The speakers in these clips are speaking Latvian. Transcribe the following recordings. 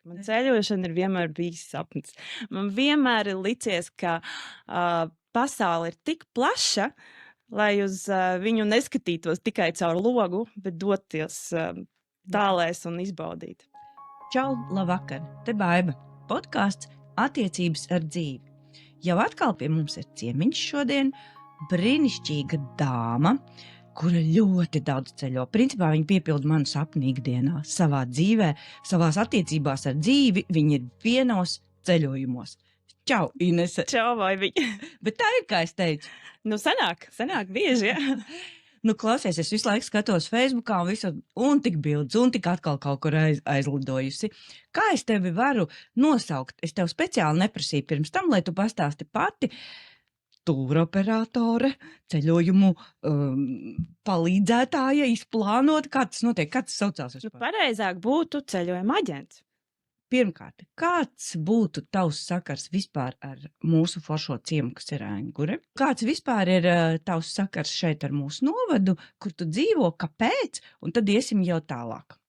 Man ceļošana ir vienmēr bijis sapnis. Man vienmēr ir licies, ka pasaule ir tik plaša, lai uz viņu neskatītos tikai caur logu, bet doties tālēs un izbaudīt. Čau, labvakar! Te Baiba. Podkāsts Attiecības ar dzīvi. Jau atkal pie mums ir ciemiņš šodien, brīnišķīga dāma, kura ļoti daudz ceļo. Principā viņa piepilda manu sapni ikdienā, savā dzīvē, savās attiecībās ar dzīvi. Viņa ir vienos ceļojumos. Čau, Inese! Čau, vai viņa? Bet tā ir, kā es teicu. Nu, sanāk bieži, ja? Nu, klausies, es visu laiku skatos Facebookā un tik bildes, un tik atkal kaut kur aizlidojusi. Kā es tevi varu nosaukt? Es tev speciāli neprasīju pirms tam, lai tu pastāsti pati. Tūroperatore, ceļojumu palīdzētāja, izplānot, kā tas notiek, kā tas saucās vispār? Pareizāk būtu ceļojuma aģents. Pirmkārt, kāds būtu tavs sakars vispār ar mūsu foršo ciemu, kas ir Engure? Kāds vispār ir tavs sakars šeit ar mūsu novadu, kur tu dzīvo, kāpēc? Un tad iesim jau tālāk.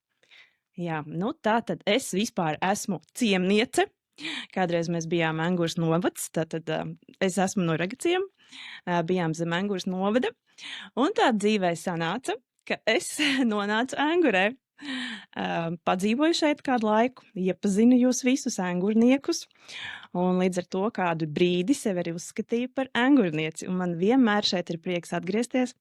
Jā, nu tā tad es vispār esmu ciemniece. Kādreiz mēs bijām Engures novads, tātad es esmu no Ragaciem, bijām zem Engures novada, un tā dzīvē sanāca, ka es nonācu Engurē. Padzīvoju šeit kādu laiku, iepazinu jūs visus engurniekus, un līdz ar to kādu brīdi sevi arī uzskatīju par engurnieci, un man vienmēr šeit ir prieks atgriezties,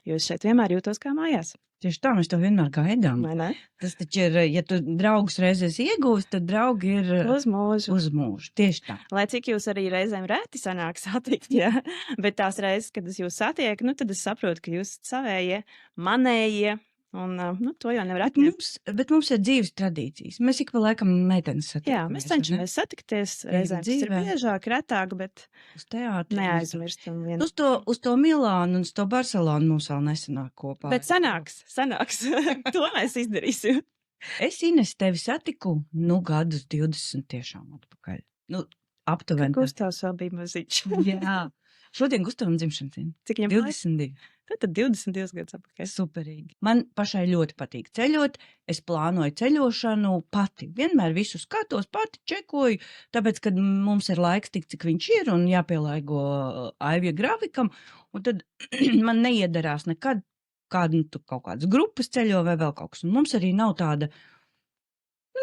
jo es šeit vienmēr jūtos kā mājās. Tieši tā, mēs to vienmēr gaidām. Vai ne? Tas taču ir, ja tu draugus reizes iegūsi, tad draugi ir Uz mūžu. Uz mūžu, tieši tā. Lai cik jūs arī reizēm reti sanāk satikt, jā, bet tās reizes, kad es jūs satieku, nu tad es saprotu, ka jūs esat savējie, manējie, un to jau nevar atņemt. Bet mums ir dzīves tradīcijas. Mēs ik pa laikam meitenes satikamies. Jā, mēs cenšamies satikties, reizēm tas ir biežāk, retāk, bet uz teātri neaizmirstam vienu. Uz to Milānu un uz to Barcelonu mums vēl nesanāk kopā. Bet sanāks. To mēs izdarīsim. Es, Ines, tevi satiku, gadus 20 tiešām atpakaļ. Aptuveni. Gustavs vēl bija maziņš. Jā. Šodien Gustavam dzimšanas diena. Cik viņam 22. Tad 22 gadus atpakaļ. Superīgi. Man pašai ļoti patīk ceļot. Es plānoju ceļošanu pati. Vienmēr visu skatos, pati čekoju, tāpēc, kad mums ir laiks tik, cik viņš ir un jāpielaigo Aivija grafikam, un tad man neiedarās nekad kaut kādas grupas ceļo vai vēl kaut kas. Un mums arī nav tāda,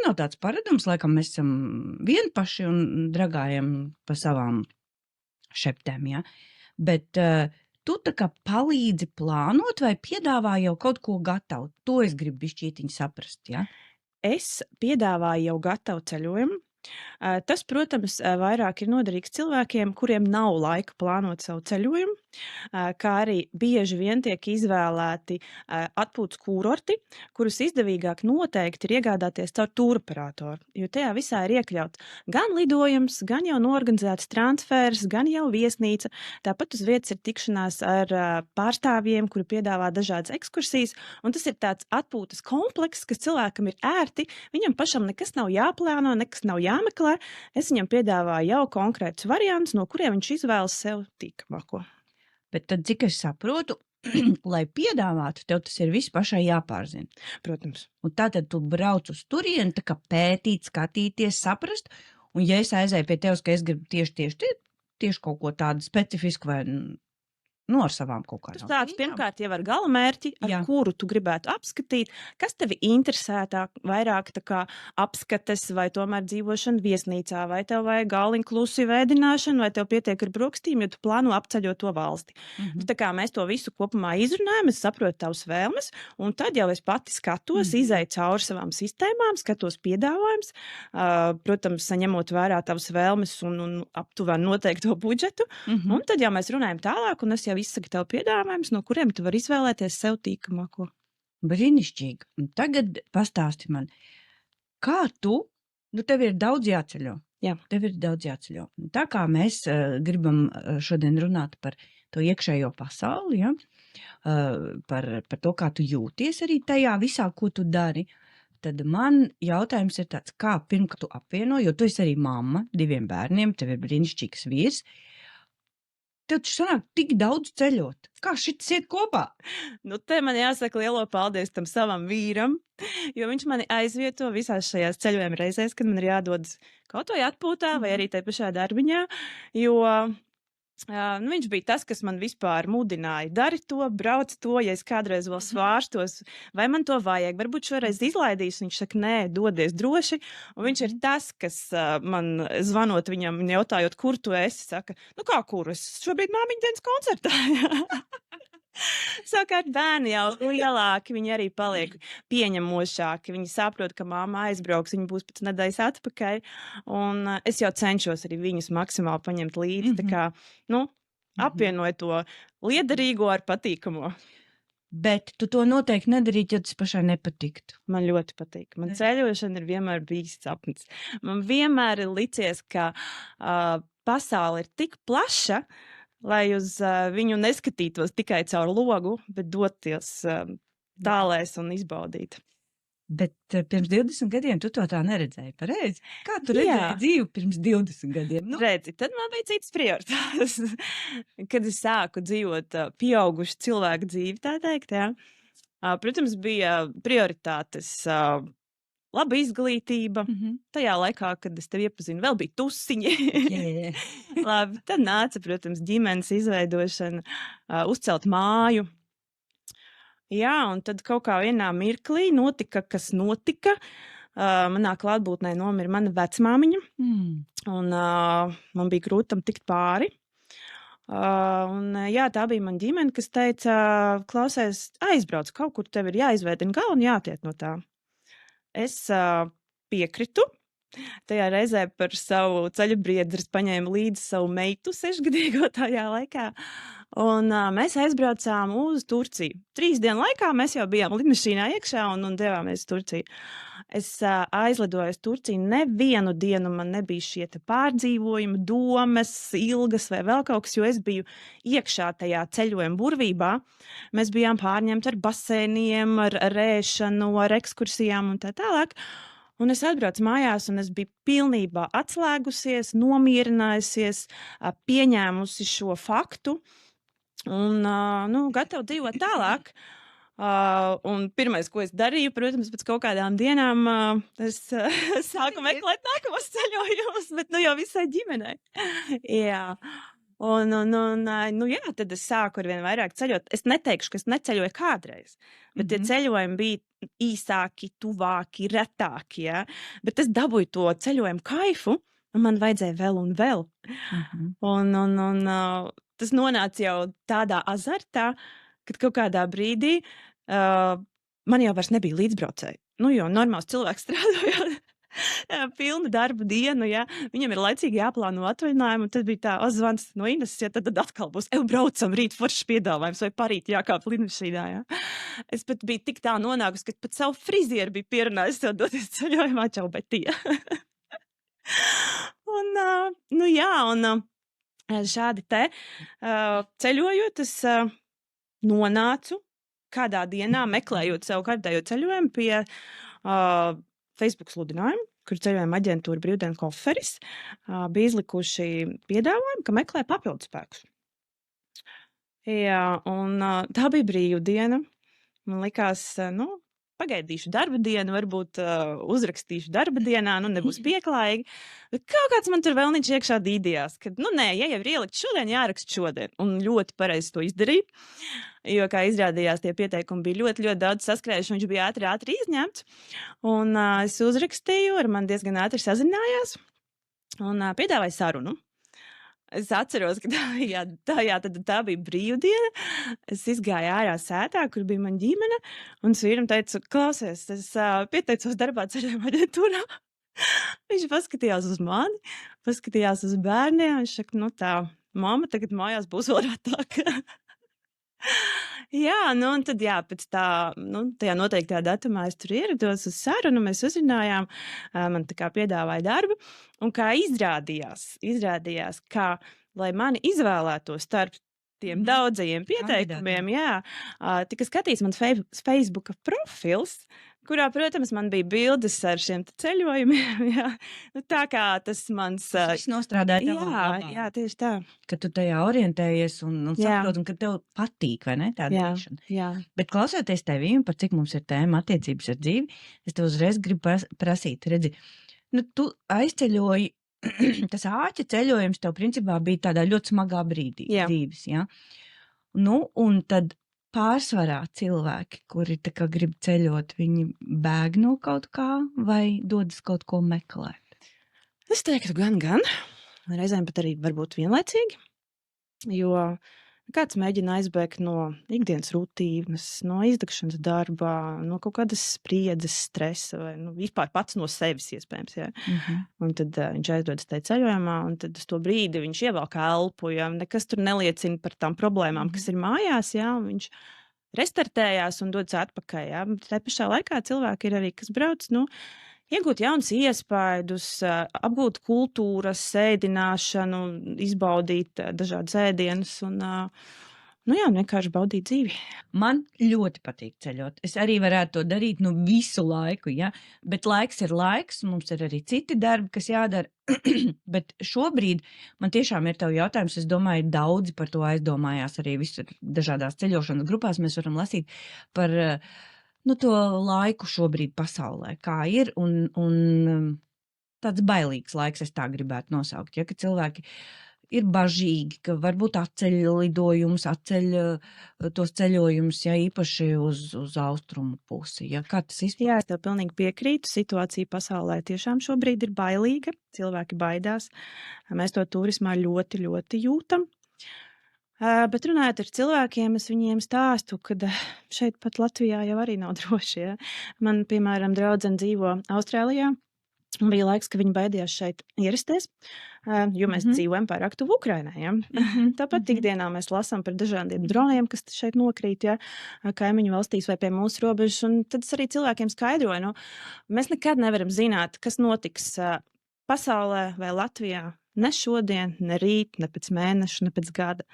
nav tāds paradums, laikam mēs esam vienpaši un dragājam pa savām šeptēm, ja? Bet tu tā kā palīdzi plānot vai piedāvā jau kaut ko gatavu? To es gribu bišķītiņu saprast, ja? Es piedāvāju jau gatavu ceļojumu. Tas, protams, vairāk ir noderīgs cilvēkiem, kuriem nav laika plānot savu ceļojumu, kā arī bieži vien tiek izvēlēti atpūtas kūrorti, kurus izdevīgāk noteikti ir iegādāties caur tūroperatoru, jo tajā visā ir iekļauts gan lidojums, gan jau norganizēts transfers, gan jau viesnīca. Tāpat uz vietas ir tikšanās ar pārstāvjiem, kuri piedāvā dažādas ekskursijas, un tas ir tāds atpūtas komplekss, kas cilvēkam ir ērti, viņam pašam nekas nav jāplāno, nekas nav jāmeklē. Es viņam piedāvāju jau konkrētus variantus, no kuriem viņš izvēlas sev tīkamāko. Bet tad, cik es saprotu, lai piedāvātu, tev tas ir viss pašai jāpārzina. Protams. Un tātad tu brauc uz turieni, tā kā pētīt, skatīties, saprast, un ja es aizēju pie tevis, ka es gribu tieši kaut ko tādu specifisku vai ar savām kaut kādām. Tas tāds pirmkārt jau ar galamērķi, ar kuru tu gribētu apskatīt, kas tevi interesētāk, vairāk tā kā apskates vai tomēr dzīvošana viesnīcā, vai tev vajag all-inclusive ēdināšanu, vai tev pietiek ar brokstīm, jo tu plāno apceļot to valsti. Tā kā mēs to visu kopumā izrunājam, es saprotu tavas vēlmes, un tad jau es pati skatos, izēju cauri savām sistēmām, skatos piedāvājums, protams, saņemot vērā tavas vēlmes un aptuveni noteikto budžetu, un tad jau mēs runājam tālāk, un es jau izsaka tev piedāvājums, no kuriem tu vari izvēlēties sev tīkamāko. Brīnišķīgi. Un tagad pastāsti man, kā tev ir daudz jāceļo. Jā. Tev ir daudz jāceļo. Tā kā mēs gribam šodien runāt par to iekšējo pasauli, ja? Par to, kā tu jūties arī tajā visā, ko tu dari, tad man jautājums ir tāds, kā pirmkārt tu apvieno, jo tu esi arī mamma 2 bērniem, tev ir brīnišķīgs vīrs. tev taču sanāk tik daudz ceļot. Kā šitas iet kopā? Nu, te man jāsaka lielo paldies tam savam vīram, jo viņš mani aizvieto visās šajās ceļojuma reizēs, kad man ir jādodas kaut vai atpūtā vai arī tajā pašā darbiņā, jo nu, viņš bija tas, kas man vispār mudināja. Dari to, brauc to, ja es kādreiz vēl svārstos, vai man to vajag. Varbūt šoreiz izlaidīs, viņš saka, nē, dodies droši. Un viņš ir tas, kas man zvanot viņam, jautājot, kur tu esi, saka, nu kā kur, es šobrīd māmiņa dienas koncertā. Savukārt bērni jau lielāki, viņi arī paliek pieņemošāki. Viņi saprot, ka māma aizbrauks, viņi būs pēc nedēļas atpakaļ. Un es jau cenšos arī viņus maksimāli paņemt līdzi. Tā kā, nu, apvienoju to liederīgo ar patīkamo. Bet tu to noteikti nedarītu, ja tas pašai nepatiktu. Man ļoti patīk. Man ceļošana ir vienmēr bijis sapnis. Man vienmēr ir licies, ka pasaule ir tik plaša, lai uz viņu neskatītos tikai caur logu, bet doties tālēs un izbaudīt. Bet pirms 20 gadiem tu to tā neredzēji, pareizi? Kā tu redzēji dzīvi pirms 20 gadiem? Nu? Redzi, tad man bija cits prioritātes. Kad es sāku dzīvot pieaugušu cilvēku dzīvi, tā teikt, jā. Protams, bija prioritātes laba izglītība. Tajā laikā, kad es tevi iepazinu, vēl bija tusiņi. Labi, tad nāca, protams, ģimenes izveidošana, uzcelt māju. Jā, un tad kaut kā vienā mirklī notika, kas notika. Manā klātbūtnē nomira mana vecmāmiņa, un man bija grūti tam tikt pāri. Jā, tā bija mana ģimene, kas teica, klausies, aizbrauc kaut kur, tev ir jāizveidina galva un jātiek no tā. Es piekritu. Tajā reizē par savu ceļu biedru paņēmu līdzi savu meitu 6-gadīgo tajā laikā. Un mēs aizbraucām uz Turciju. 3 dienu laikā mēs jau bijām lidmašīnā iekšā un devāmies uz Turciju. Es aizlidoju uz Turciju. Nevienu dienu man nebija šie pārdzīvojumi, domas, ilgas vai vēl kaut kas, jo es biju iekšā tajā ceļojuma burvībā. Mēs bijām pārņemti ar basēniem, ar ēšanu, ar ekskursijām un tā tālāk. Un es atbraucu mājās, un es biju pilnībā atslēgusies, nomierinājusies, pieņēmusi šo faktu un gatava dzīvot tālāk. Un pirmais, ko es darīju, protams, pēc kaut kādām dienām, es sāku meklēt nākamos ceļojumus, bet jau visai ģimenei. Jā. Jā, tad es sāku ar vien vairāk ceļot. Es neteikšu, ka es neceļoju kādreiz, bet tie ceļojumi bija īsāki, tuvāki, retāki, ja? Bet es dabūju to ceļojumu kaifu, un man vajadzēja vēl un vēl. Tas nonāca jau tādā azartā, kad kaut kādā brīdī man jau vairs nebija līdzbraucēji. Jo normāls cilvēks strādājot pilnu darbu dienu, ja viņam ir laicīgi jāplāno atvaļinājumu, un tad bija tā zvans no Ineses, ja tad atkal būs, braucam rīt foršs piedāvājums, vai parīt jākāp lidmašīnā, ja. Es pat biju tik tā nonākusi, ka pat savu frizieru biju pierunājis to doties ceļojumā, čau, bet tie. Šādi te ceļojot, es nonācu kādā dienā, meklējot savu kārtējo ceļojumu pie Facebook sludinājumu, kur ceļojuma aģentūra Brīvdienu koferis bija izlikuši piedāvājumu, ka meklē papildu spēkus. Jā, un tā bija brīvdiena. Man likās, pagaidīšu darba dienu, varbūt uzrakstīšu darba dienā, nebūs pieklājīgi. Bet kaut kāds man tur vēlniņš iekšā dīdījās, ka, ja jau ir ielikt šodien, jārakst šodien. Un ļoti pareizi to izdarīju, jo, kā izrādījās, tie pieteikumi bija ļoti, ļoti daudz saskrējuši, viņš bija ātri izņemts. Un es uzrakstīju, ar mani diezgan ātri sazinājās un piedāvāju sarunu. Es atceros, ka tā bija brīvdiena. Es izgāju ārā sētā, kur bija mana ģimene, un es vīram teicu, klausies, es pieteicos darbā ceļojuma aģentūrā. Viņš paskatījās uz mani, paskatījās uz bērniem, viņš saka, tā, mamma tagad mājās būs vēl retāk. Jā, un tad, pēc tā, tajā noteiktajā datumā es tur ierados uz sarunu, mēs uzrunājām, man tā kā piedāvāja darbu, un kā izrādījās, kā, lai mani izvēlētos starp tiem daudzajiem pieteikumiem, tika skatīts man Facebook profils, kurā, protams, man bija bildes ar šiem ceļojumiem. Jā. Nu, tā kā tas mans. Tas viss nostrādāja tavā Jā, labā. jā, tieši tā. Ka tu tajā orientējies un Jā. saproti, un ka tev patīk, vai ne, tā Jā, darīšana. jā. Bet klausoties tevī, un par cik mums ir tēma attiecības ar dzīvi, es tev uzreiz gribu prasīt, redzi, nu tu aizceļoji, tas āķa ceļojums tev principā bija tādā ļoti smagā brīdī Jā. dzīves, jā. Nu, un tad pārsvarā cilvēki, kuri tā kā grib ceļot, viņi bēg no kaut kā vai dodas kaut ko meklēt? Es teiktu gan. Reizēm pat arī varbūt vienlaicīgi, jo kāds mēģina aizbēgt no ikdienas rutīnas, no izdegšanas darbā, no kaut kādas spriedzes, stresa vai vispār pats no sevis iespējams. Ja? Un tad viņš aizdodas tajā ceļojumā, un tad uz to brīdi viņš ievelk elpu, ja? Nekas tur neliecina par tām problēmām, kas ir mājās, ja? Un viņš restartējās un dodas atpakaļ. Ja? Tā pašā laikā cilvēki ir arī, kas brauc, iegūt jaunas iespaidus, apgūt kultūras, ēdināšanu, izbaudīt dažādas ēdienas un vienkārši baudīt dzīvi. Man ļoti patīk ceļot. Es arī varētu to darīt visu laiku, ja? Bet laiks ir laiks, mums ir arī citi darbi, kas jādara. Bet šobrīd man tiešām ir tev jautājums, es domāju, daudzi par to aizdomājās arī visur dažādās ceļošanas grupās. Mēs varam lasīt par to laiku šobrīd pasaulē, kā ir, un tāds bailīgs laiks, es tā gribētu nosaukt, ja, ka cilvēki ir bažīgi, ka varbūt atceļ lidojumus, atceļ tos ceļojumus, ja īpaši uz austrumu pusi. Ja, kā tas izpildās? Jā, es tev pilnīgi piekrītu. Situācija pasaulē tiešām šobrīd ir bailīga. Cilvēki baidās. Mēs to turismā ļoti, ļoti jūtam. Bet runājot ar cilvēkiem, es viņiem stāstu, ka šeit pat Latvijā jau arī nav droši. Ja? Man, piemēram, draudzene dzīvo Austrālijā. Bija laiks, ka viņi baidījās šeit ierasties, jo mēs dzīvojam pārāk tuvu Ukrainai. Ja? Tāpat ikdienā mēs lasām par dažādiem droniem, kas šeit nokrīt, ja? Kaimiņu valstīs vai pie mūsu robežas. Un tad es arī cilvēkiem skaidroju, mēs nekad nevaram zināt, kas notiks pasaulē vai Latvijā. Ne šodien, ne rīt, ne pēc mēneša, ne pēc gada.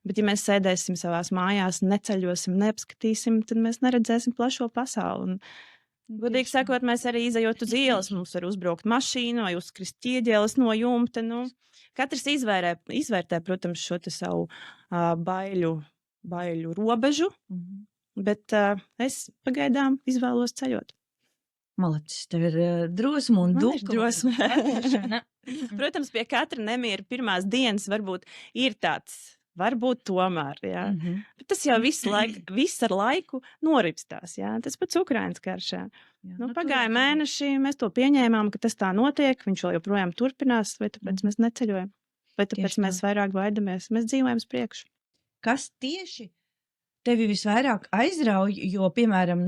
Bet ja mēs sēdēsim savās mājās, neceļosim, neapskatīsim, tad mēs neredzēsim plašo pasauli. Un godīgi sakot, mēs arī izejot uz ielas, mums var uzbraukt mašīna vai uzkrist ķieģeles no jumta. Katrs izvērtē, protams, šo te savu baiļu robežu, bet es pagaidām izvēlos ceļot. Malacis, tev ir drosme un drosme. Protams, pie katra nemiera pirmās dienas varbūt ir tāds. Varbūt tomēr, jā. Bet tas jau viss ar laiku noripstās, jā. Tas pats Ukrainas karš, jā. Pagāja mēneši, mēs to pieņēmām, ka tas tā notiek, viņš vēl joprojām turpinās, vai tāpēc mēs neceļojam, vai tāpēc mēs vairāk baidamies, mēs dzīvojam uz priekšu. Kas tieši tevi visvairāk aizrauj, jo, piemēram,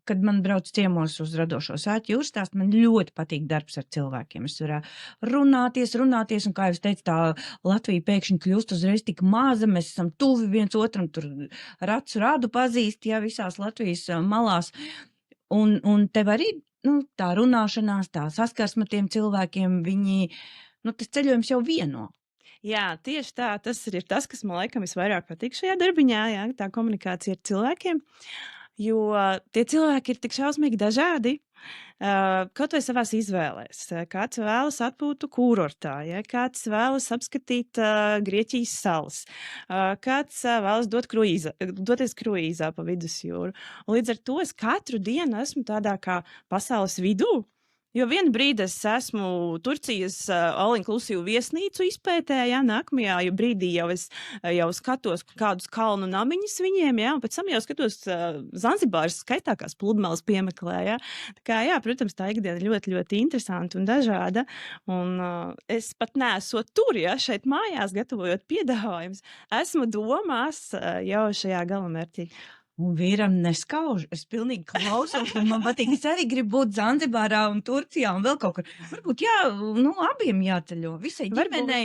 kad man brauc ciemos uz radošo sāķu jūras stāstu, man ļoti patīk darbs ar cilvēkiem. Es varu runāties, un kā jūs teicu, tā Latvija pēkšņi kļūst uzreiz tik maza, mēs esam tuvi viens otram, tur radu pazīst, ja, visās Latvijas malās. Un tev arī, tā runāšanās, tā saskarsme tiem cilvēkiem, viņi, tas ceļojums jau vieno. Jā, tieši tā, tas ir tas, kas man laikam visvairāk patīk šajā darbiņā, jā, tā komunikācija ar cilvēkiem. Jo tie cilvēki ir tik šausmīgi dažādi, kaut vai savās izvēlēs. Kāds vēlas atpūtu kurortā, ja? Kāds vēlas apskatīt Grieķijas salas, kāds vēlas doties kruīzā pa vidusjūru. Un līdz ar to es katru dienu esmu tādā kā pasaules vidū. Jo vienu brīdi es esmu Turcijas all-inclusive viesnīcu izpētē, ja, nākamajā brīdī jau skatos kādus kalnu namiņus viņiem, ja, un pēc tam jau skatos Zanzibāras skaitākās pludmales piemeklē, ja. Tā kā, jā, protams, tā ikdiena ļoti, ļoti interesanta un dažāda, un es pat neesmu tur, ja, šeit mājās gatavojot piedāvājumus, esmu domās jau šajā galamērķī. Un vīram neskauž. Es pilnīgi klausos, un man patīk. Es arī gribu būt Zanzibārā un Turcijā un vēl kaut kur. Varbūt, jā, abiem jāceļo. Visai ģimenei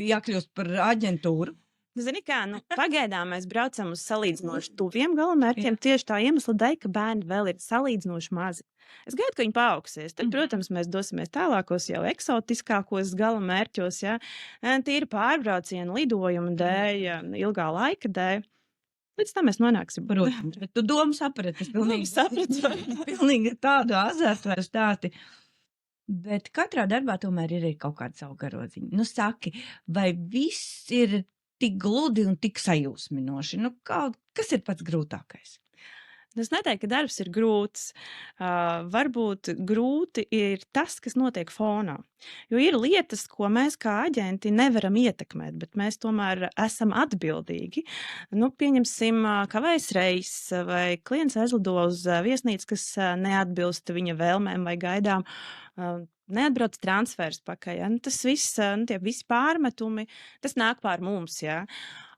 jākļūst par aģentūru. Zini kā, pagaidām mēs braucam uz salīdzinoši tuviem galamērķiem tieši tā iemesla dēļ, ka bērni vēl ir salīdzinoši mazi. Es gaidu, ka viņi paaugsies. Tad, protams, mēs dosimies tālākos jau eksotiskākos galamērķos, ja. Tīri pārbraucienu lidojumu dēļ, ilgā laika dēļ. Līdz tam mēs nonāksim. Protams, bet tu domu saprati. Es pilnīgi sapratu. pilnīgi tādu azartu vairs stāsti. Bet katrā darbā tomēr ir kaut kāda savu garoziņu. Nu, saki, vai viss ir tik gludi un tik sajūsminoši? Nu, kas ir pats grūtākais? Es neteiktu, ka darbs ir grūts. Varbūt grūti ir tas, kas notiek fonā. Jo ir lietas, ko mēs kā aģenti nevaram ietekmēt, bet mēs tomēr esam atbildīgi. Nu, pieņemsim, kavējas reiss vai klients aizlido uz viesnīcu, kas neatbilst viņa vēlmēm vai gaidām. Neatbrauc transfers pakaļ. Ja? Nu, tas viss, tie visi pārmetumi, tas nāk pār mums. Ja?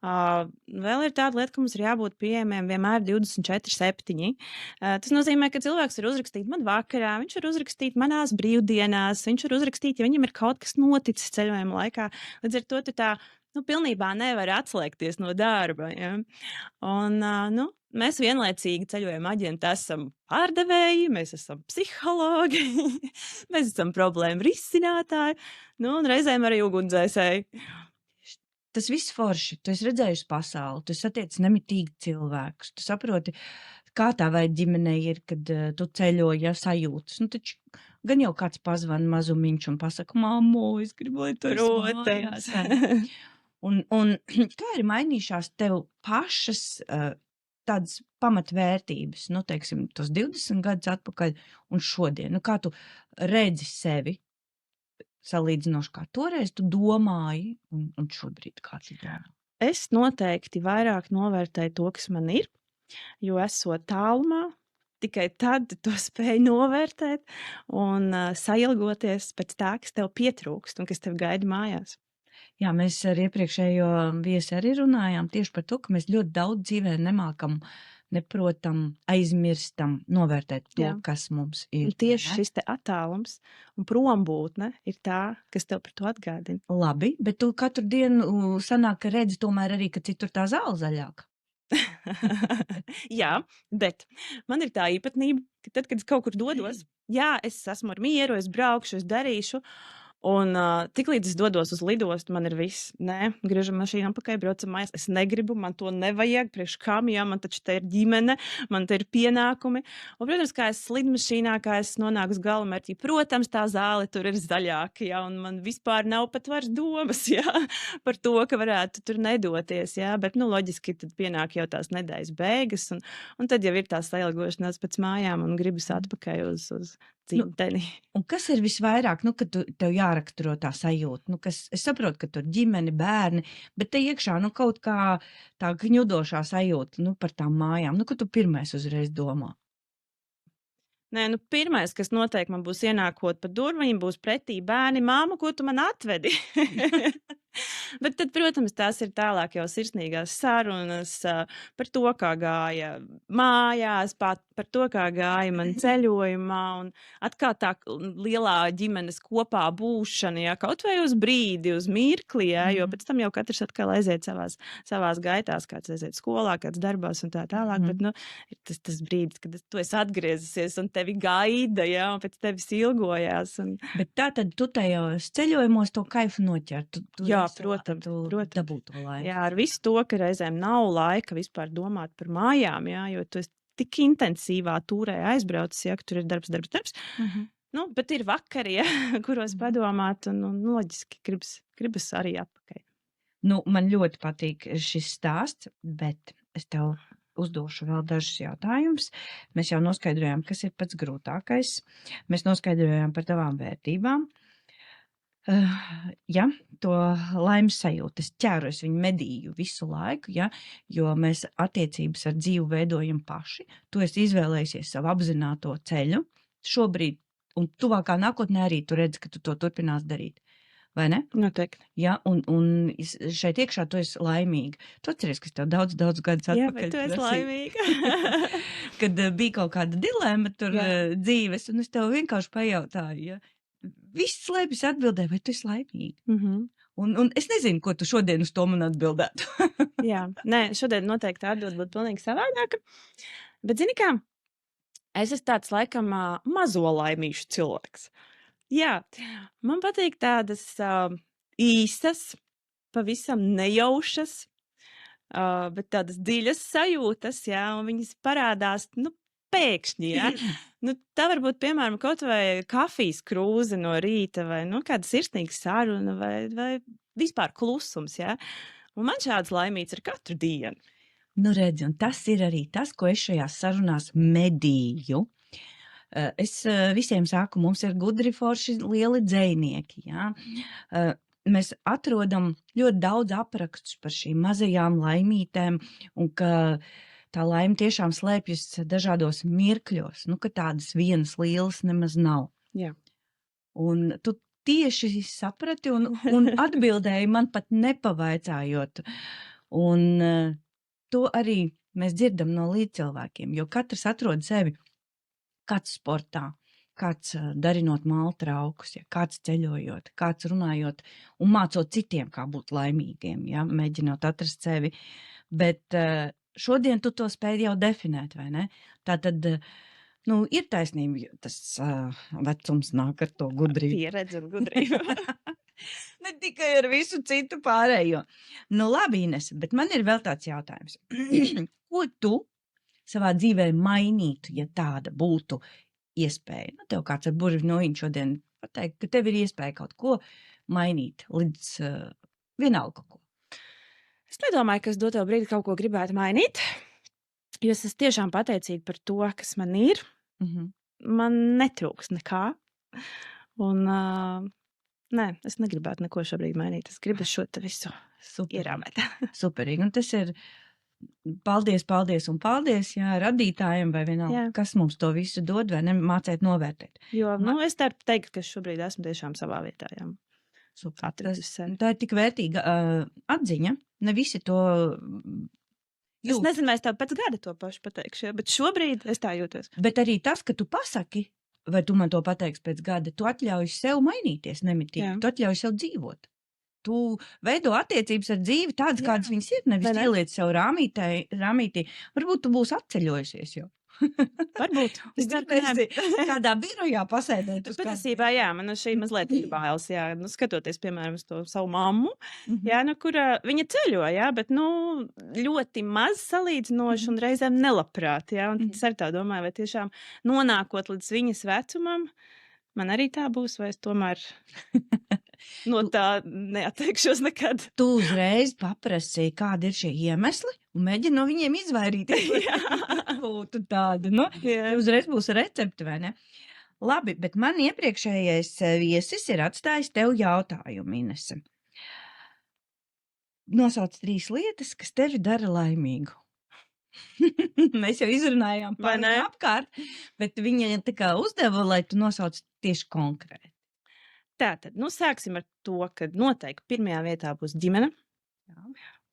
Vēl ir tāda lieta, ka mums ir jābūt pieejamiem vienmēr 24/7. Tas nozīmē, ka cilvēks var uzrakstīt man vakarā, viņš var uzrakstīt manās brīvdienās, viņš var uzrakstīt, ja viņam ir kaut kas noticis ceļojuma laikā. Līdz ar to tu tā pilnībā nevar atslēgties no darba. Ja? Un, mēs vienlaicīgi ceļojuma aģenti esam pārdevēji, mēs esam psihologi, mēs esam problēmu risinātāji, un reizēm arī ugunsdzēsēji. Tas viss forši. Tu esi redzējusi pasauli, tu satiec nemitīgi cilvēkus, tu saproti, kā tā vai ģimenei ir, kad tu ceļo, ja sajūtas. Nu, taču gan jau kāds pazvan mazumiņš un pasaka, mammo, es gribu, lai tu esi mājās. Un kā ir mainījušās tev pašas tādas pamatvērtības, nu, teiksim, tos 20 gadus atpakaļ un šodien? Nu, kā tu redzi sevi? Salīdzinoši kā toreiz tu domāji un šobrīd kā tu domā? Es noteikti vairāk novērtēju to, kas man ir, jo esot tālumā, tikai tad to spēju novērtēt un sailgoties pēc tā, kas tev pietrūkst un kas tev gaida mājās. Jā, mēs ar iepriekšējo viesi arī runājām tieši par to, ka mēs ļoti daudz dzīvē nemākam, neprotam, aizmirstam novērtēt to, kas mums ir. Un tieši šis te attālums un prombūtne ir tā, kas tev par to atgādina. Labi, bet tu katru dienu sanāk, ka redzi tomēr arī, ka citur tā zāle zaļāka. Jā, bet man ir tā īpatnība, ka tad, kad es kaut kur dodos, jā, es esmu ar mieru, es braukšu, es darīšu, un tiklīdz es dodos uz lidostu, man ir viss. Nē, griežam mašīnu atpakaļ, braucam mājās. Es negribu, man to nevajag. Priekš kam, jā, man taču te ir ģimene, man te ir pienākumi. Un, protams, kā es lidmašīnā, kā es nonāku uz galamērķi, protams, tā zāle tur ir zaļāka, jā, un man vispār nav pat vairs domas, jā, par to, ka varētu tur nedoties, jā, bet, loģiski tad pienāk jau tās nedēļas beigas, un tad jau ir tā sailgošanās pēc mājām un gribas atpakaļ uz dzimteni. Un kas ir visvairāk, kad tev jāraksturo tā sajūta? Es saprotu, ka tur ģimene, bērni, bet te iekšā, kaut kā tā kņudošā sajūta, par tām mājām, ko tu pirmais uzreiz domā? Nē, pirmais, kas noteikti man būs ienākot pa durvīm, būs pretī bērni, māma, ko tu man atvedi? Bet tad, protams, tās ir tālāk jau sirsnīgās sarunas par to, kā gāja mājās, par to, kā gāja man ceļojumā, un atkal tā lielā ģimenes kopā būšana, jā, kaut vai uz brīdi, uz mirkli, jā, jo pēc tam jau katrs atkal aiziet savās gaitās, kāds aiziet skolā, kāds darbās un tā tālāk, bet, ir tas brīdis, kad tu esi atgriezusies un tevi gaida, jā, un pēc tevis ilgojās. Bet tā tad tu tajos ceļojumos to kaifu noķert? Jā, protams. Dabūt to laiku. Jā, ar visu to, ka reizēm nav laika vispār domāt par mājām, jā, jo tu esi tik intensīvā tūrē aizbraucis, ja, ka tur ir darbs. Bet ir vakari, ja, kuros padomāt, un loģiski gribas arī atpakaļ. Man ļoti patīk šis stāsts, bet es tev uzdošu vēl dažus jautājumus. Mēs jau noskaidrojām, kas ir pats grūtākais. Mēs noskaidrojām par tavām vērtībām. Ja, to laimes sajūtu, es ķēros viņu medīju visu laiku, ja, jo mēs attiecības ar dzīvi veidojam paši. Tu esi izvēlējusies savu apzināto ceļu. Šobrīd un tuvākā nākotnē arī tu redzi, ka tu to turpinās darīt. Vai ne? Noteikti. Ja, un šeit iekšā tu esi laimīga. Tu atceries, ka tev daudz gadus atpakaļ. Jā, bet tu esi laimīga. Kad bija kaut kāda dilemma tur dzīves, un es tev vienkārši pajautāju, ja. Viss slēpjas atbildē, vai tu esi laimīga? Un es nezinu, ko tu šodien uz to man atbildētu. Jā, nē, šodien noteikti atbild būtu pilnīgi savādāka. Bet zini kā, es esmu tāds laikam mazo laimīšu cilvēks. Jā, man patīk tādas īsas, pavisam nejaušas, Bet tādas dziļas sajūtas, jā, un viņas parādās, nu, pēkšņi, jā. Nu, tā var būt, piemēram, kaut vai kafijas krūze no rīta vai, nu, kāda sirsnīga saruna vai vispār klusums, jā. Un man šāds laimīts ir katru dienu. Nu, redzi, un tas ir arī tas, ko es šajās sarunās medīju. Es visiem saku, mums ir gudri forši lieli dzejnieki, jā. Mēs atrodam ļoti daudz aprakstus par šīm mazajām laimītēm, un ka tā laime tiešām slēpjas dažādos mirkļos, nu, ka tādas vienas lielas nemaz nav. Jā. Un tu tieši saprati un atbildēji man pat nepavaicājot. Un to arī mēs dzirdam no līdzcilvēkiem, jo katrs atrod sevi, kāds sportā, kāds darinot māla traukus, ja, kāds ceļojot, kāds runājot un mācot citiem, kā būt laimīgiem, ja, mēģinot atrast sevi. Bet šodien tu to spēj jau definēt, vai ne? Tātad, nu, ir taisnība, jo tas vecums nāk ar to gudrību. Pieredze un gudrība. Ne tikai ar visu citu pārējo. Nu, labi, Ines, bet man ir vēl tāds jautājums. Ko tu savā dzīvē mainītu, ja tāda būtu iespēja? Nu, tev kāds ar burvju noiņu šodien pateikt, ka tev ir iespēja kaut ko mainīt līdz vienalga kaut ko. Es nedomāju, ka es doto brīdi kaut ko gribētu mainīt, jo es esmu tiešām pateicīga par to, kas man ir. Man netrūks nekā. Un, nē, es negribētu neko šobrīd mainīt. Es gribu šo te visu ierāmēt. Superīgi. Un tas ir paldies, un paldies, jā, radītājiem vai vienalga, jā, kas mums to visu dod, vai nemācēt novērtēt. Jo, nu, es teiktu, ka šobrīd esmu tiešām savā vietā, jā. Super. Tā ir tik vērtīga atziņa. Ne visi to jūt. Es nezinu, vai es tev pēc gada to pašu pateikšu, bet šobrīd es tā jūtos. Bet arī tas, ka tu pasaki, vai tu man to pateiksi pēc gada, tu atļauj sev mainīties nemitīgi. Jā. Tu atļauj sev dzīvot. Tu veido attiecības ar dzīvi tādas, kādas viņas ir, nevis ieliec sev rāmītī. Varbūt tu būsi atceļojusies jau. Varbūt. Es ceru, kādā birojā pasēdēt. Patiesībā, jā, man šī mazliet ir bailes, jā. Nu, skatoties, piemēram, uz to savu mammu, jā, nu, kura viņa ceļo, jā, bet, nu, ļoti maz salīdzinoši un reizēm nelabprāt, jā. Un tad es arī tā domāju, vai tiešām nonākot līdz viņas vecumam, man arī tā būs, vai es tomēr no tā neatteikšos nekad. Tu uzreiz paprasīji, kādi ir šie iemesli, un mēģini no viņiem izvairīties. Būtu tāda, nu, uzreiz būs recepti, vai ne? Labi, bet man iepriekšējais viesis ir atstājis tev jautājumu, Inese. Nosauc 3 lietas, kas tevi dara laimīgu. Mēs jau izrunājām apkārt, bet viņa tā kā uzdeva, lai tu nosauc tieši konkrēti. Tātad, nu, sāksim ar to, ka noteikti pirmajā vietā būs ģimene,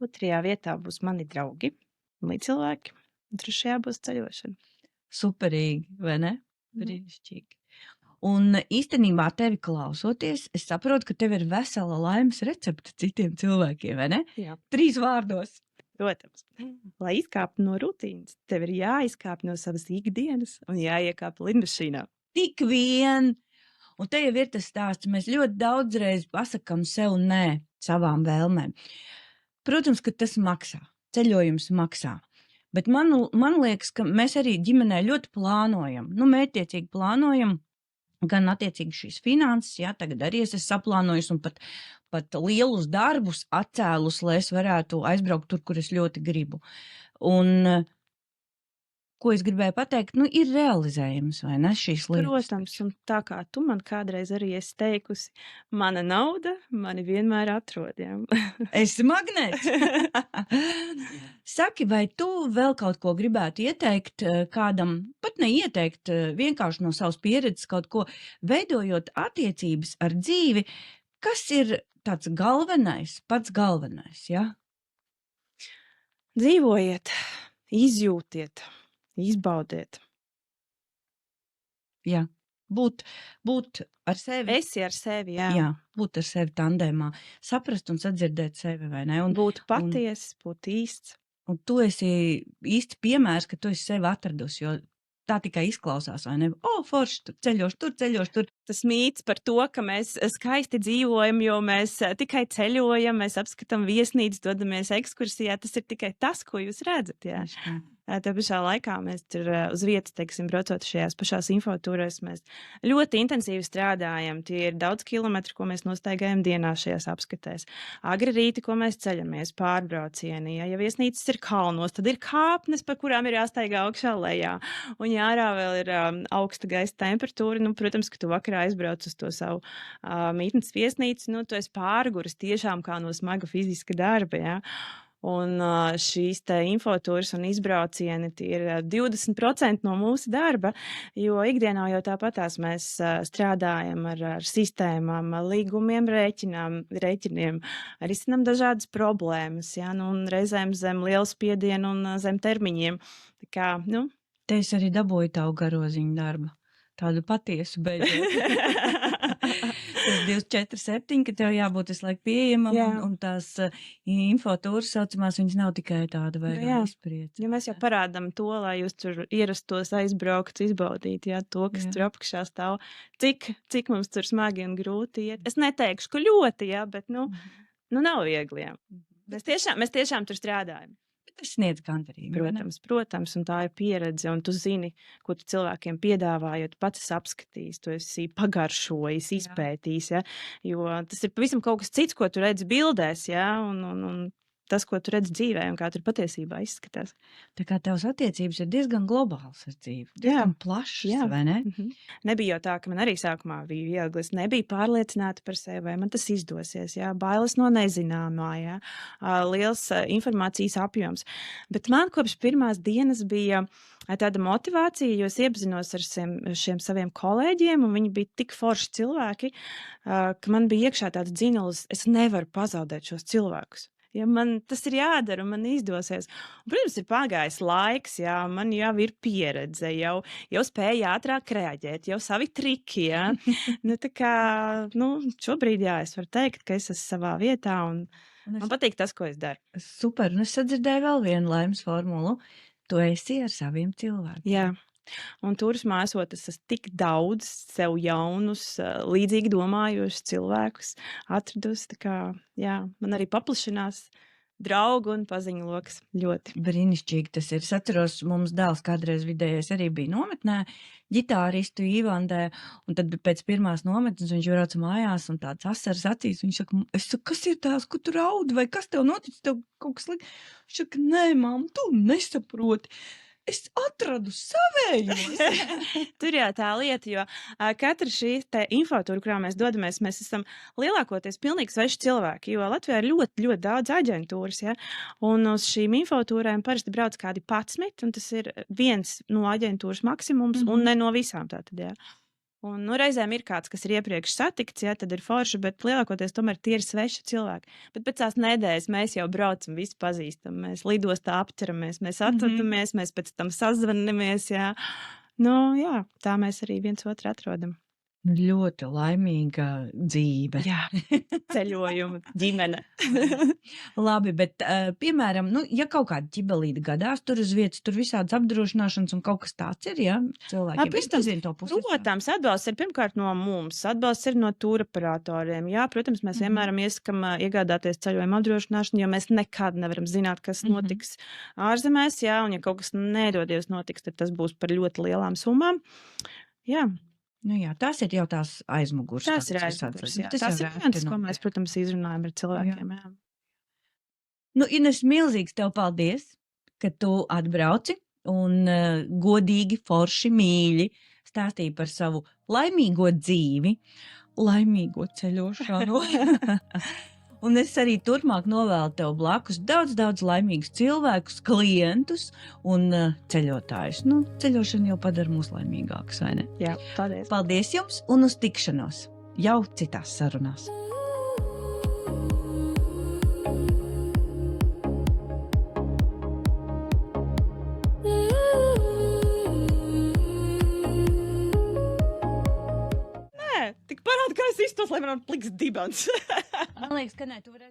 otrajā vietā būs mani draugi, līdzcilvēki, un trešajā būs ceļošana. Superīgi, vai ne? Brīnišķīgi. Un īstenībā tevi klausoties, es saprotu, ka tev ir vesela laimes recepte citiem cilvēkiem, vai ne? Jā. 3 vārdos. Protams, lai izkāptu no rutīnas, tev ir jāizkāp no savas ikdienas un jāiekāp lidmašīnā. Tik vien! Un te jau ir tas stāsts, mēs ļoti daudzreiz pasakam sev nē savām vēlmēm. Protams, ka tas maksā, ceļojums maksā. Bet man liekas, ka mēs arī ģimenē ļoti plānojam, nu mērķtiecīgi plānojam, gan attiecīgi šīs finanses, jā, tagad arī es esmu saplānojis un pat lielus darbus atcēlus, lai es varētu aizbraukt tur, kur es ļoti gribu. Un ko es gribēju pateikt, nu ir realizējums, vai ne, šīs lietas? Protams, un tā kā tu man kādreiz arī esi teikusi, mana nauda mani vienmēr atrod, jā. Esi magnēts. Saki, vai tu vēl kaut ko gribētu ieteikt kādam, pat neieteikt, vienkārši no savas pieredzes kaut ko, veidojot attiecības ar dzīvi, kas ir tāds galvenais, pats galvenais, jā? Dzīvojiet, izjūtiet, izbaudiet. Jā, būt ar sevi. Esi ar sevi, jā. Jā, būt ar sevi tandēmā, saprast un sadzirdēt sevi, vai ne? Un būt patiesi, būt īsts. Un tu esi īsti piemērs, ka tu esi sevi atradusi, jo tā tikai izklausās, vai ne? Forši, tur ceļošu, tur. Tas mīts par to, ka mēs skaisti dzīvojam, jo mēs tikai ceļojam, mēs apskatām viesnīcas, dodamies ekskursijā. Tas ir tikai tas, ko jūs redzat. Jā. Tā pašā laikā mēs tur uz vietas, teiksim, braucot šajās pašās infotūrēs, mēs ļoti intensīvi strādājam. Tie ir daudz kilometru, ko mēs nostaigājam dienā šajās apskatēs. Agri rīti, ko mēs ceļamies, pārbraucieni. Ja viesnīcas ir kalnos, tad ir kāpnes, pa kurām ir jāstaigā augšā lejā. Un ja ārā vēl ir augsta gaisa temperatūra, nu, protams, ka tu vakarā aizbrauc uz to savu mītnes viesnīcu, nu, tu esi pārguris tiešām kā no smaga fiziska darba, ja. Un šīs te infotūras un izbraucieni tie ir 20% no mūsu darba, jo ikdienā jau tāpatās mēs strādājam ar sistēmām, līgumiem, rēķiniem, risinam dažādas problēmas, ja, nu, un reizēm zem liela spiediena un zem termiņiem. Tā kā, nu. Te es arī dabūju tavu garoziņu darbu. Tādu patiesu beidzot. Tas 247, ka tev jābūt visu laiku pieejamam, un tās infotūras saucamās, viņas nav tikai tāda veidā izpriec. Jo mēs jau parādam to, lai jūs tur ierastos, aizbraukt, izbaudīt, jā, to, kas tur apakšā stāv. Cik mums tur smagi un grūti iet. Es neteikšu, ka ļoti, jā, bet, nu nav viegli, jā. Mēs tiešām tur strādājam. Tas sniedz gandarījumu. Protams, un tā ir pieredze, un tu zini, ko tu cilvēkiem piedāvā, jo tu pats esi apskatījis, tu esi pagaršojis, izpētījis, ja? Jo tas ir pavisam kaut kas cits, ko tu redzi bildēs, ja? Un tas, ko tu redzi dzīvē, un kā tur patiesībā izskatās. Tā kā tavas attiecības ir diezgan globāls ar dzīvi, diezgan plašas, vai ne? Nebija jau tā, ka man arī sākumā bija viegli, es nebiju pārliecināta par sevi, vai man tas izdosies, jā, bailes no nezināmā, jā, liels informācijas apjoms. Bet man kopš pirmās dienas bija tāda motivācija, jo es iepazinos ar šiem saviem kolēģiem, un viņi bija tik forši cilvēki, ka man bija iekšā tāds dzinulis, es nevaru pazaudēt šos cilvēkus. Ja man tas ir jādara, un man izdosies. Un, protams, ir pagājis laiks, jā, man jau ir pieredze, jau spēja ātrāk reaģēt, jau savi triki, jā. Nu, tā kā, šobrīd, jā, es varu teikt, ka es esmu savā vietā, un man patīk tas, ko es daru. Super, un es sadzirdēju vēl vienu laimes formulu. Tu esi ar saviem cilvēkiem. Jā. Un turismā esot, es esmu tik daudz sev jaunus, līdzīgi domājošus cilvēkus atradusi, tā kā, jā, man arī paplašinās draugu un paziņu loks ļoti. Brīnišķīgi tas ir. Es atceros, mums dēls kādreiz vidējais arī bija nometnē, ģitāristu Īvandē, un tad pēc pirmās nometnes viņš brauca mājās un tāds asaras acīs, viņš saka, kas ir tās, ko tu raudi, vai kas tev notic, tev kaut kas liek? Viņš saka, nē, mam, tu nesaproti. Es atradu savējos. Tur jau tā lieta, jo katra šī te infotūra, kurā mēs dodamies, mēs esam lielākoties pilnīgi sveši cilvēki, jo Latvijā ir ļoti, ļoti daudz aģentūras, ja? Un uz šīm infotūrēm parasti brauc kādi 11, un tas ir viens no aģentūras maksimums, un ne no visām tātad, jā. Un reizēm ir kāds, kas ir iepriekš satikts, ja, tad ir forši, bet lielākoties tomēr tie ir sveši cilvēki. Bet pēc tās nedēļas mēs jau braucam, visi pazīstam, mēs lidostā apturamies, mēs atvadamies, mēs pēc tam sazvanamies, jā. Jā, tā mēs arī viens otru atrodam. Ļoti laimīga dzīve. Jā, ceļojuma, ģimene. Labi, bet, piemēram, ja kaut kāda ķibelīda gadās, tur uz vietas, tur visādas apdrošināšanas un kaut kas tāds ir, ja, cilvēkiem. Es nezinu to pusi. Protams, atbalsts ir pirmkārt no mums, atbalsts ir no tūroperatoriem. Jā, protams, mēs vienmēr iesakam iegādāties ceļojuma apdrošināšanu, jo mēs nekad nevaram zināt, kas notiks ārzemēs, jā, un ja kaut kas nedodies notiks, tad tas būs par ļoti lielām summām. Jā. Jā, tās ir jau tās aizmugurs. Tās ir aizmugurs, jā. Tas ir viens, ko mēs, protams, izrunājam ar cilvēkiem, jā. Ines, milzīgs tev paldies, ka tu atbrauci un godīgi, forši, mīļi stāstīji par savu laimīgo dzīvi, laimīgo ceļošanu. Un es arī turpmāk novēlu tev blakus daudz laimīgus cilvēkus, klientus un ceļotājus. Ceļošana jau padara mūs laimīgākus, vai ne? Jā, paldies. Paldies jums un uz tikšanos jau citās sarunās. Tik parāda, kā es iztos, lai man pliks dibens. Man liekas, ka nē, tu varētu.